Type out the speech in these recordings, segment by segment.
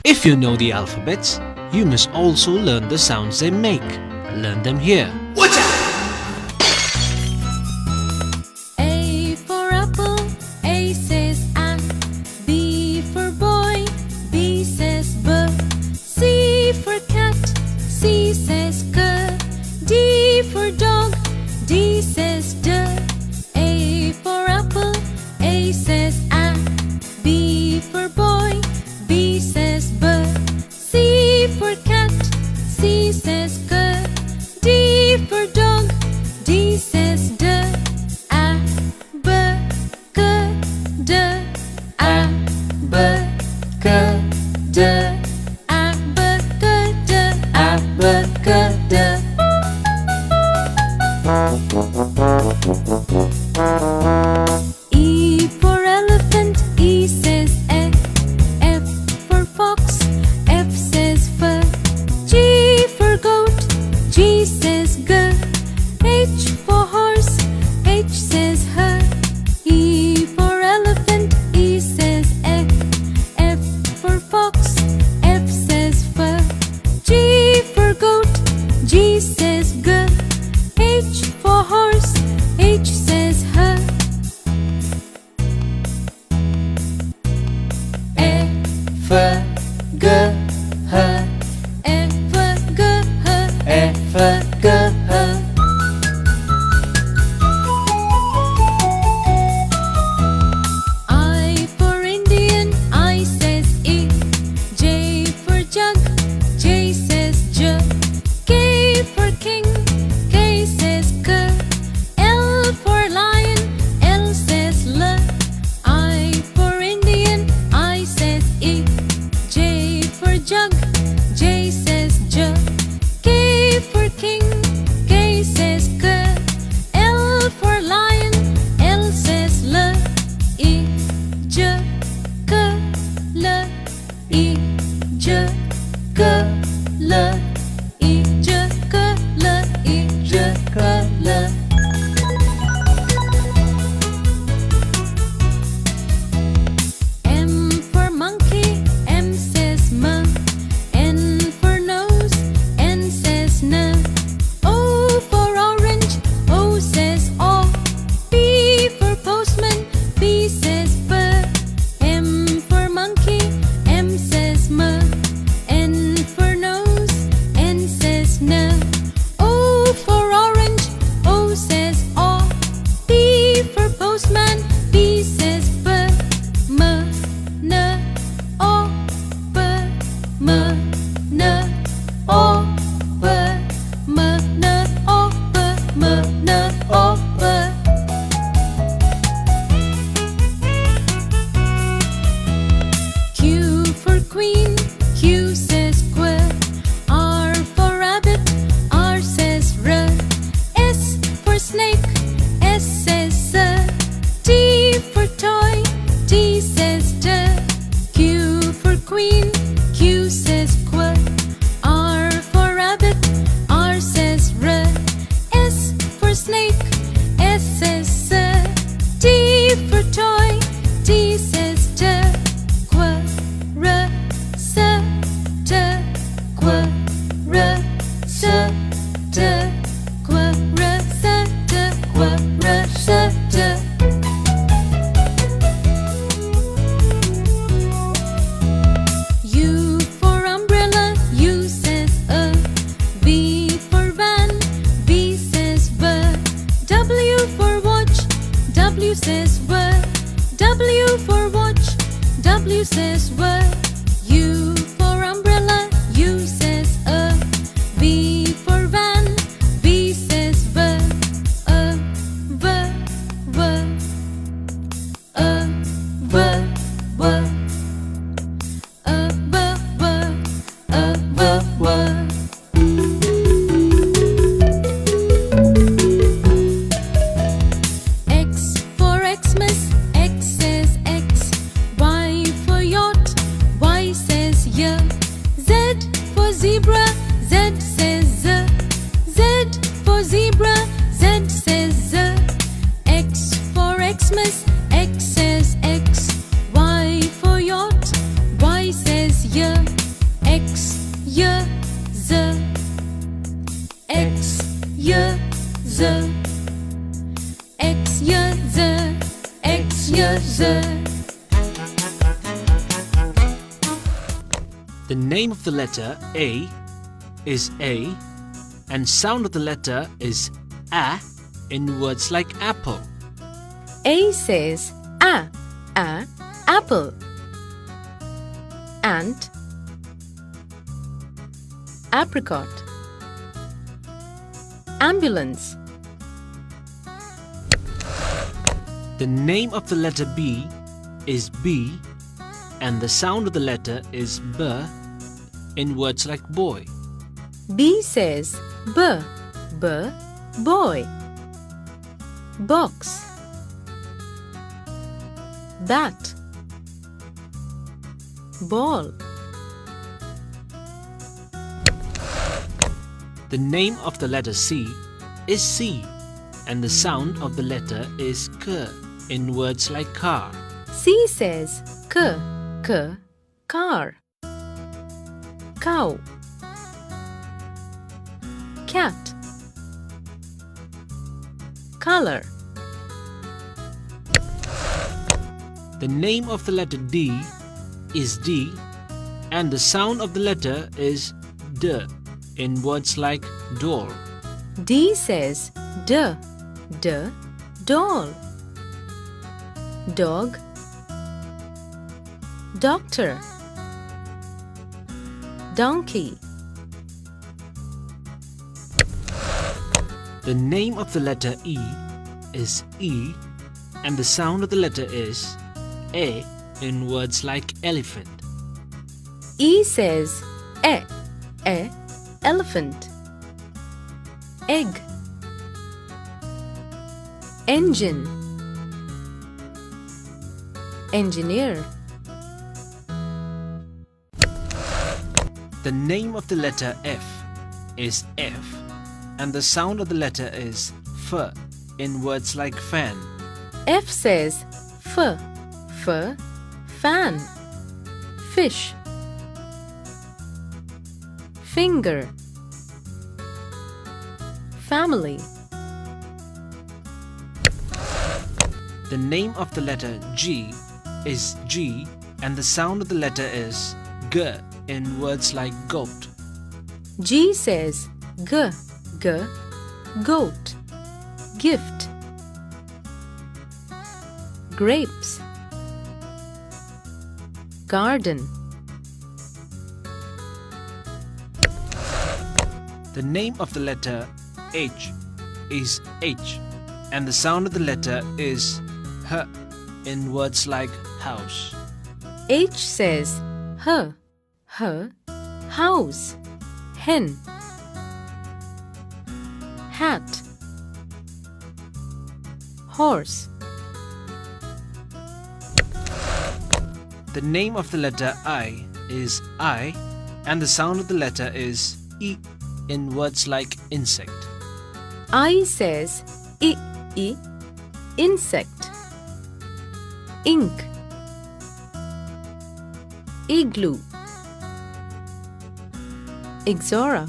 If you know the alphabets, you must also learn the sounds they make. Learn them here. Watch out! A for apple, A says A. B for boy, B says B. C for cat, C says K. D for dog, D says D. A for apple, A says A. B for boy, B says B. C for cat, C says K. D for dog, D says D. A, B, K, D. A, B, K, D. A, B, K, D. A, B, K, D. E for elephant, E says F. F for fox, F says F. G for goat, G says G. H for horse, H says H. E for elephant, E says F. F for fox, F says F. G for goat, G says G. H for horse, H says H. F, G, H. F, G, H. F, G, H. I for Indian, I says I. J for jug, J says J. K for king, K says K. L for lion, L says L. I for Indian, I says I. J for jug, J says J. K for king, K says K. L for lion, L says L. I, J, K, L. I, J, K, L. I, J, K, L. I, J, K, L. M for monkey, M says M. N for nose, N says N. O for orange, O says O. P for postman, P says P. M for monkey, M says M. N for nose, N says N. O for orange, O says O. P for postman, P says P. M, N, O, P. M, N, O, P. M, N, O, P. M, N, O, P. Q for queen, Q says Qu. R for rabbit, R says R. S for snake, S says S. T for toy, T says T. Q for queen, Q says Qu. R for rabbit, R says R. S for snake, S says S. T for toy, T says T. Qu, R, S, T. Qu, R, S, T. Qu, R, S, T. Qu, R, S, T. U for umbrella, U says A. V for van, V says V. W for watch, W says W. W for watch, W says W. U for umbrella, U says A. V for van, V says V. A, V, V. A, V, V. A, V, V. A, V, V. X for Xmas, X says X. Y for yacht, Y says Y. Z for zebra, Z says Z. Z for zebra, Z says Z. X for Xmas, X says X. Y for yacht, Y says y, z. The name of the letter A is A, and sound of the letter is A in words like apple. A says a, apple. Ant, apricot. Ambulance. The name of the letter B is B, and the sound of the letter is B in words like boy. B says b, boy. Box. Bat. Ball. The name of the letter C is C, and the sound of the letter is K in words like car. C says k, car. Cow. Cat. Color. The name of the letter D is D, and the sound of the letter is D in words like doll. D says d, doll. Dog. Doctor. Donkey. The name of the letter E is E, and the sound of the letter is A in words like elephant. E says elephant. Egg. Engine. Engineer. The name of the letter F is F, and the sound of the letter is F in words like fan. F says f, fan. Fish. Finger. Family. The name of the letter G is G, and the sound of the letter is G in words like goat. G says g, goat. Gift. Grapes. Garden. The name of the letter H is H, and the sound of the letter is H in words like house. H says h, house. Hen. Hat. Horse. The name of the letter I is I, and the sound of the letter is E in words like insect. I says I, insect. Ink. Igloo. Ixora.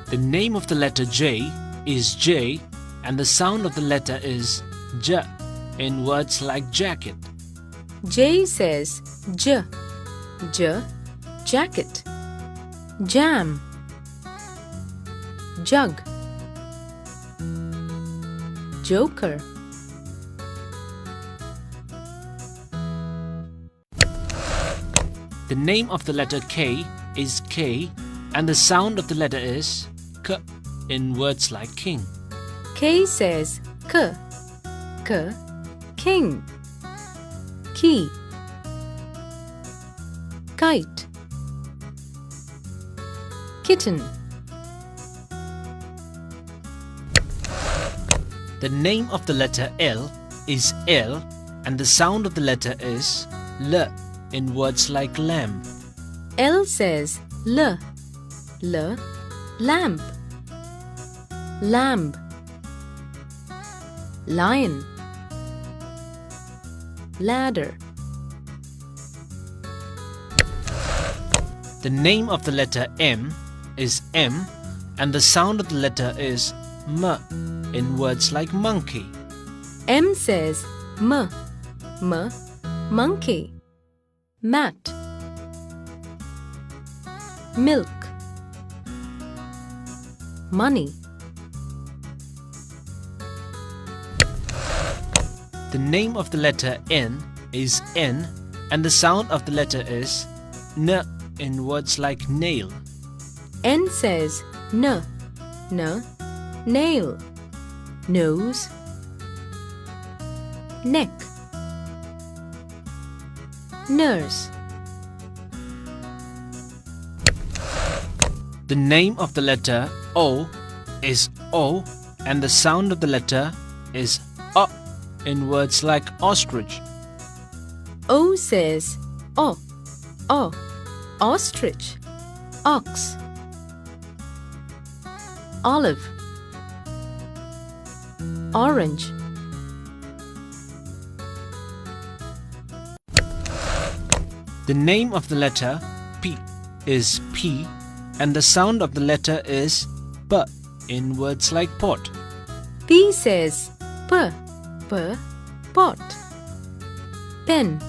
The name of the letter J is J, and the sound of the letter is J in words like jacket. J says j, jacket. Jam. Jug. Joker. The name of the letter K is K, and the sound of the letter is K in words like king. K says k, king. Key. Kite. Kitten. The name of the letter L is L, and the sound of the letter is L in words like lamb. L says L, lamp. Lamb. Lion. Ladder. The name of the letter M is M, and the sound of the letter is M in words like monkey. M says m, monkey. Mat, milk, money. The name of the letter N is N, and the sound of the letter is N in words like nail. N says n, nail, nose, neck, nurse. The name of the letter O is O, and the sound of the letter is O in words like ostrich. O says o, ostrich, ox, olive, orange. The name of the letter P is P, and the sound of the letter is P in words like pot. P says p, pot, pen,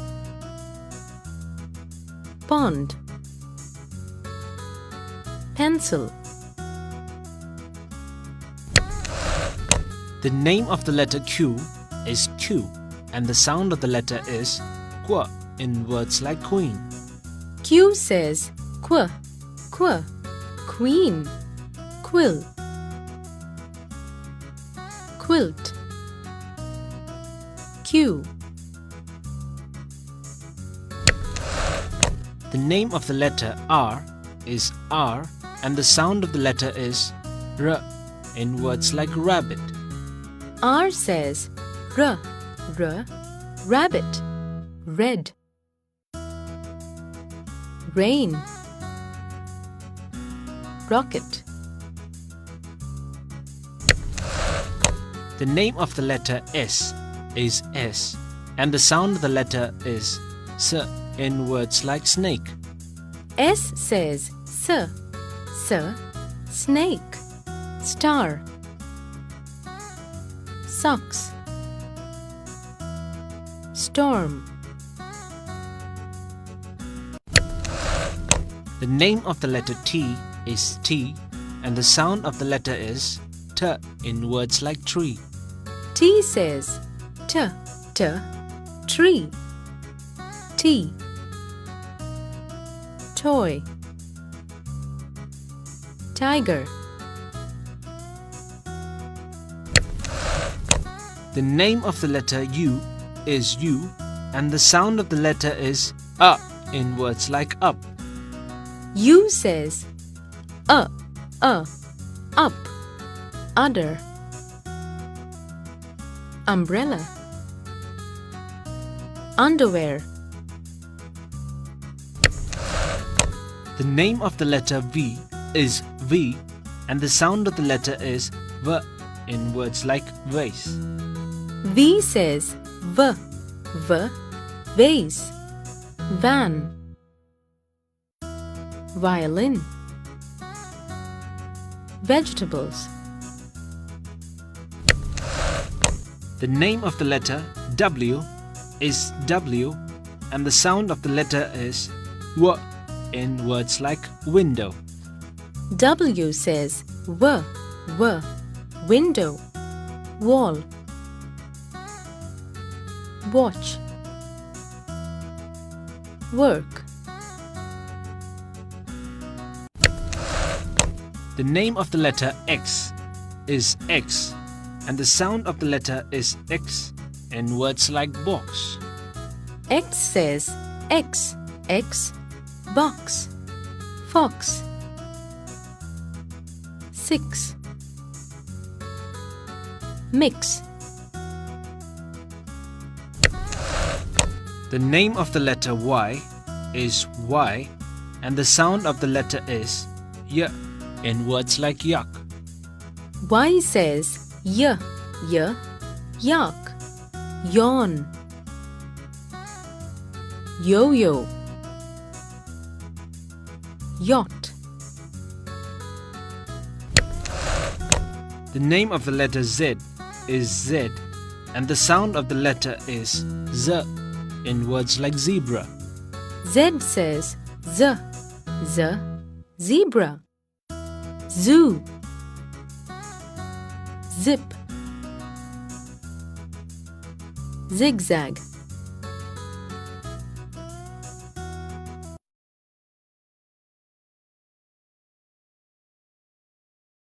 pond, pencil. The name of the letter Q is Q, and the sound of the letter is Q in words like queen. Q says queen, quill, quilt, Q. The name of the letter R is R, and the sound of the letter is R in words like rabbit. R says rabbit, red, rain, rocket. The name of the letter S is S, and the sound of the letter is S in words like snake. S says snake, star, socks, storm. The name of the letter T is T, and the sound of the letter is T in words like tree. T says tree, tea, toy, tiger. The name of the letter U is U, and the sound of the letter is A in words like up. U says up, udder, umbrella, underwear. The name of the letter V is V, and the sound of the letter is V in words like vase. V says vase, van, violin, vegetables. The name of the letter W is W, and the sound of the letter is W in words like window. W says window, wall, watch, work. The name of the letter X is X, and the sound of the letter is X in words like box. X says X, box, fox, six, mix. The name of the letter Y is Y, and the sound of the letter is Y in words like yuck. Y says yuck, yawn, yo-yo, yacht. The name of the letter Z is Z, and the sound of the letter is Z in words like zebra. Z says Z. Z, zebra. Zoo. Zip. Zigzag.